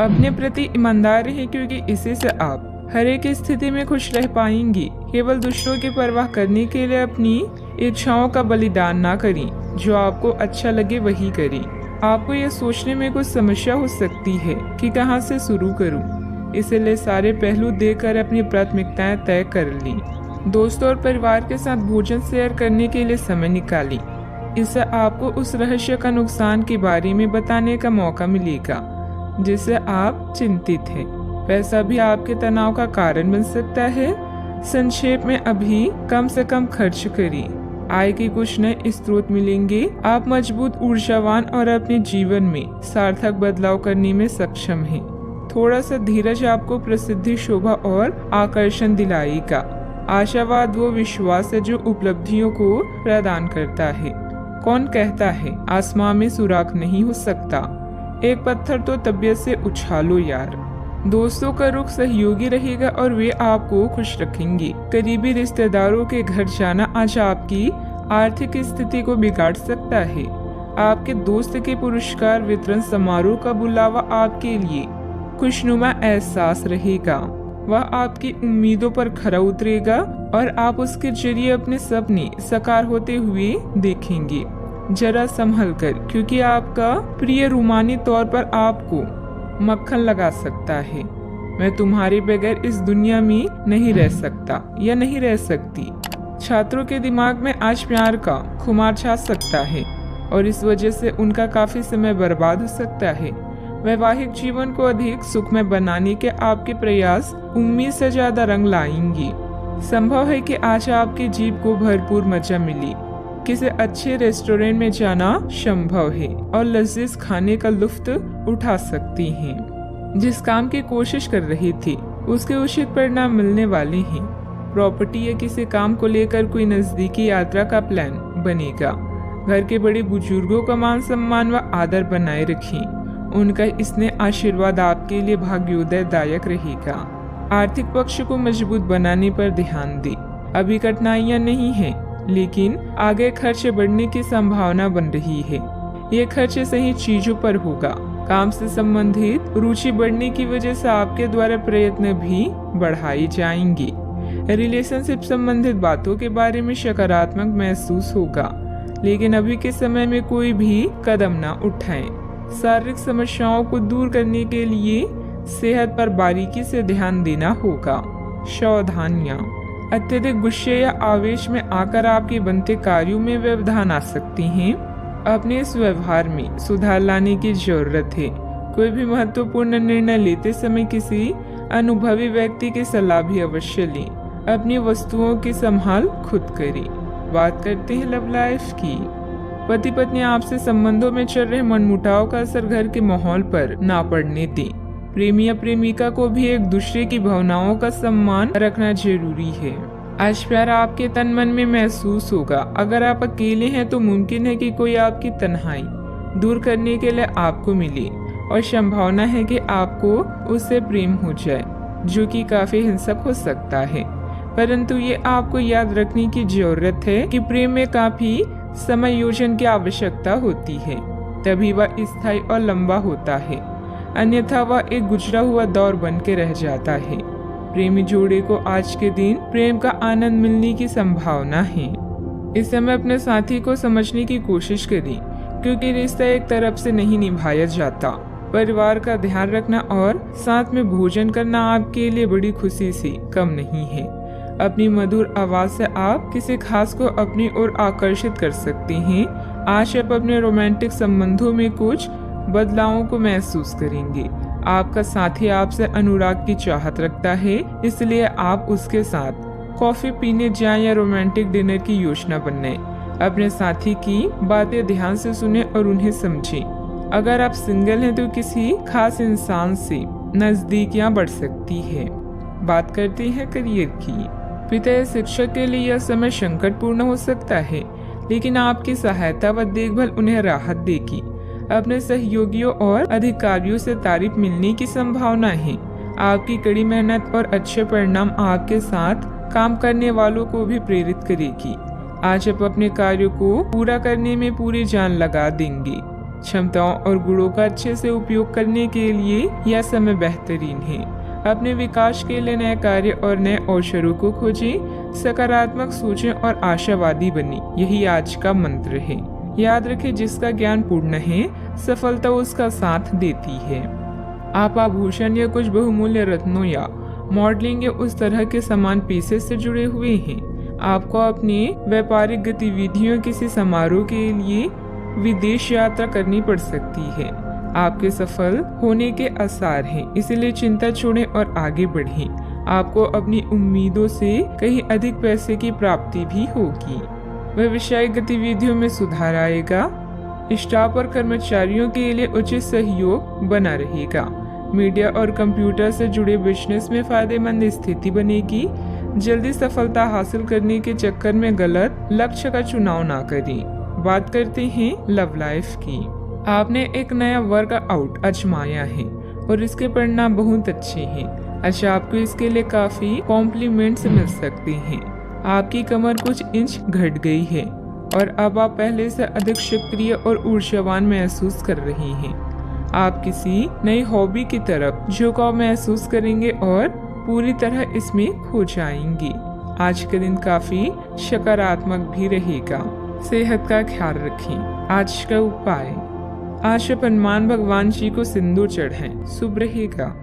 अपने प्रति ईमानदार रहें, क्योंकि इसी से आप हर एक स्थिति में खुश रह पाएंगी। केवल दूसरों की परवाह करने के लिए अपनी इच्छाओं का बलिदान ना करें। जो आपको अच्छा लगे वही करें। आपको यह सोचने में कुछ समस्या हो सकती है कि कहां से शुरू करूं, इसलिए सारे पहलू देखकर अपनी प्राथमिकताएं तय कर ली। दोस्तों और परिवार के साथ भोजन शेयर करने के लिए समय निकालें। इससे आपको उस रहस्य का नुकसान के बारे में बताने का मौका मिलेगा जिससे आप चिंतित हैं। पैसा भी आपके तनाव का कारण बन सकता है। संक्षेप में अभी कम से कम खर्च करिए। आय के कुछ नए स्रोत मिलेंगे। आप मजबूत, ऊर्जावान और अपने जीवन में सार्थक बदलाव करने में सक्षम हैं। थोड़ा सा धीरज आपको प्रसिद्धि, शोभा और आकर्षण दिलाएगा। आशावाद वो विश्वास है जो उपलब्धियों को प्रदान करता है। कौन कहता है आसमां में सुराख नहीं हो सकता, एक पत्थर तो तबीयत से उछालो यार। दोस्तों का रुख सहयोगी रहेगा और वे आपको खुश रखेंगे। करीबी रिश्तेदारों के घर जाना आज आपकी आर्थिक स्थिति को बिगाड़ सकता है। आपके दोस्त के पुरस्कार वितरण समारोह का बुलावा आपके लिए खुशनुमा एहसास रहेगा। वह आपकी उम्मीदों पर खरा उतरेगा और आप उसके जरिए अपने सपने साकार होते हुए देखेंगे। जरा संभल कर, क्योंकि आपका प्रिय रूमानी तौर पर आपको मक्खन लगा सकता है। मैं तुम्हारे बगैर इस दुनिया में नहीं रह सकता या नहीं रह सकती। छात्रों के दिमाग में आज प्यार का खुमार छा सकता है और इस वजह से उनका काफी समय बर्बाद हो सकता है। वैवाहिक जीवन को अधिक सुखमय बनाने के आपके प्रयास उम्मीद से ज्यादा रंग लाएंगे। संभव है कि आज आपकी जीभ को भरपूर मजा मिले। किसी अच्छे रेस्टोरेंट में जाना संभव है और लजीज खाने का लुत्फ उठा सकती हैं। जिस काम की कोशिश कर रही थी उसके उचित परिणाम मिलने वाले हैं। प्रॉपर्टी या किसी काम को लेकर कोई नजदीकी यात्रा का प्लान बनेगा। घर के बड़े बुजुर्गों का मान सम्मान व आदर बनाए रखें। उनका स्नेह आशीर्वाद आपके लिए भाग्योदयदायक रहेगा। आर्थिक पक्ष को मजबूत बनाने पर ध्यान दें। अभी कठिनाइयां नहीं हैं, लेकिन आगे खर्चे बढ़ने की संभावना बन रही है। ये खर्चे सही चीजों पर होगा। काम से संबंधित रुचि बढ़ने की वजह से आपके द्वारा प्रयत्न भी बढ़ाई जाएंगी। रिलेशनशिप संबंधित बातों के बारे में सकारात्मक महसूस होगा, लेकिन अभी के समय में कोई भी कदम ना उठाएं। शारीरिक समस्याओं को दूर करने के लिए सेहत पर बारीकी से ध्यान देना होगा। सावधानियां, अत्यधिक गुस्से या आवेश में आकर आपके बनते कार्यों में व्यवधान आ सकती हैं। अपने इस व्यवहार में सुधार लाने की जरूरत है। कोई भी महत्वपूर्ण निर्णय लेते समय किसी अनुभवी व्यक्ति की सलाह भी अवश्य लें। अपनी वस्तुओं की संभाल खुद करें। बात करते हैं लव लाइफ की। पति पत्नी आपसे संबंधों में चल रहे मनमुटाव का असर घर के माहौल पर ना पड़ने दें। प्रेमी या प्रेमिका को भी एक दूसरे की भावनाओं का सम्मान रखना जरूरी है। आज प्यार आपके तन मन में महसूस होगा। अगर आप अकेले हैं तो मुमकिन है कि कोई आपकी तन्हाई दूर करने के लिए आपको मिले और संभावना है कि आपको उससे प्रेम हो जाए, जो कि काफी हिंसक हो सकता है। परंतु ये आपको याद रखने की जरूरत है कि प्रेम में काफी समायोजन की आवश्यकता होती है, तभी वह स्थायी और लंबा होता है। अन्यथा वह एक गुजरा हुआ दौर बन के रह जाता है। प्रेमी जोड़े को आज के दिन प्रेम का आनंद मिलने की संभावना है। इस समय अपने साथी को समझने की कोशिश करें, क्योंकि रिश्ता एक तरफ से नहीं निभाया जाता। परिवार का ध्यान रखना और साथ में भोजन करना आपके लिए बड़ी खुशी से कम नहीं है। अपनी मधुर आवाज से आप किसी खास को अपनी ओर आकर्षित कर सकते हैं। आज आप अपने रोमांटिक संबंधों में कुछ बदलावों को महसूस करेंगे। आपका साथी आपसे अनुराग की चाहत रखता है, इसलिए आप उसके साथ कॉफी पीने जाएं या रोमांटिक डिनर की योजना बनाएं। अपने साथी की बातें ध्यान से सुने और उन्हें समझें। अगर आप सिंगल हैं तो किसी खास इंसान से नजदीकियां बढ़ सकती है। बात करते हैं करियर की। पिता या शिक्षक के लिए यह समय संकटपूर्ण हो सकता है, लेकिन आपकी सहायता व देखभाल उन्हें राहत देगी। अपने सहयोगियों और अधिकारियों से तारीफ मिलने की संभावना है। आपकी कड़ी मेहनत और अच्छे परिणाम आपके साथ काम करने वालों को भी प्रेरित करेगी। आज आप अपने कार्यों को पूरा करने में पूरी जान लगा देंगे। क्षमताओं और गुणों का अच्छे से उपयोग करने के लिए यह समय बेहतरीन है। अपने विकास के लिए नए कार्य और नए अवसरों को खोजें, सकारात्मक सोचें और आशावादी बने। यही आज का मंत्र है। याद रखें, जिसका ज्ञान पूर्ण है, सफलता उसका साथ देती है। आप आभूषण या कुछ बहुमूल्य रत्नों या मॉडलिंग या उस तरह के समान पेशे से जुड़े हुए हैं। आपको अपनी व्यापारिक गतिविधियों किसी समारोह के लिए विदेश यात्रा करनी पड़ सकती है। आपके सफल होने के आसार हैं, इसलिए चिंता छोड़ें और आगे बढ़ें। आपको अपनी उम्मीदों से कहीं अधिक पैसे की प्राप्ति भी होगी। व्यवसायिक गतिविधियों में सुधार आएगा। स्टाफ और कर्मचारियों के लिए उचित सहयोग बना रहेगा। मीडिया और कंप्यूटर से जुड़े बिजनेस में फायदेमंद स्थिति बनेगी। जल्दी सफलता हासिल करने के चक्कर में गलत लक्ष्य का चुनाव ना करें। बात करते हैं लव लाइफ की। आपने एक नया वर्कआउट आजमाया है और इसके परिणाम बहुत अच्छे हैं। अच्छा, आपको इसके लिए काफी कॉम्प्लीमेंट्स मिल सकते हैं। आपकी कमर कुछ इंच घट गई है और अब आप पहले से अधिक सक्रिय और ऊर्जावान महसूस कर रहे हैं। आप किसी नई हॉबी की तरफ झुकाव महसूस करेंगे और पूरी तरह इसमें खो जाएंगे। आज का दिन काफी सकारात्मक भी रहेगा। सेहत का ख्याल रखें। आज का उपाय, आज हनुमान भगवान जी को सिंदूर चढ़ाएं, शुभ रहेगा।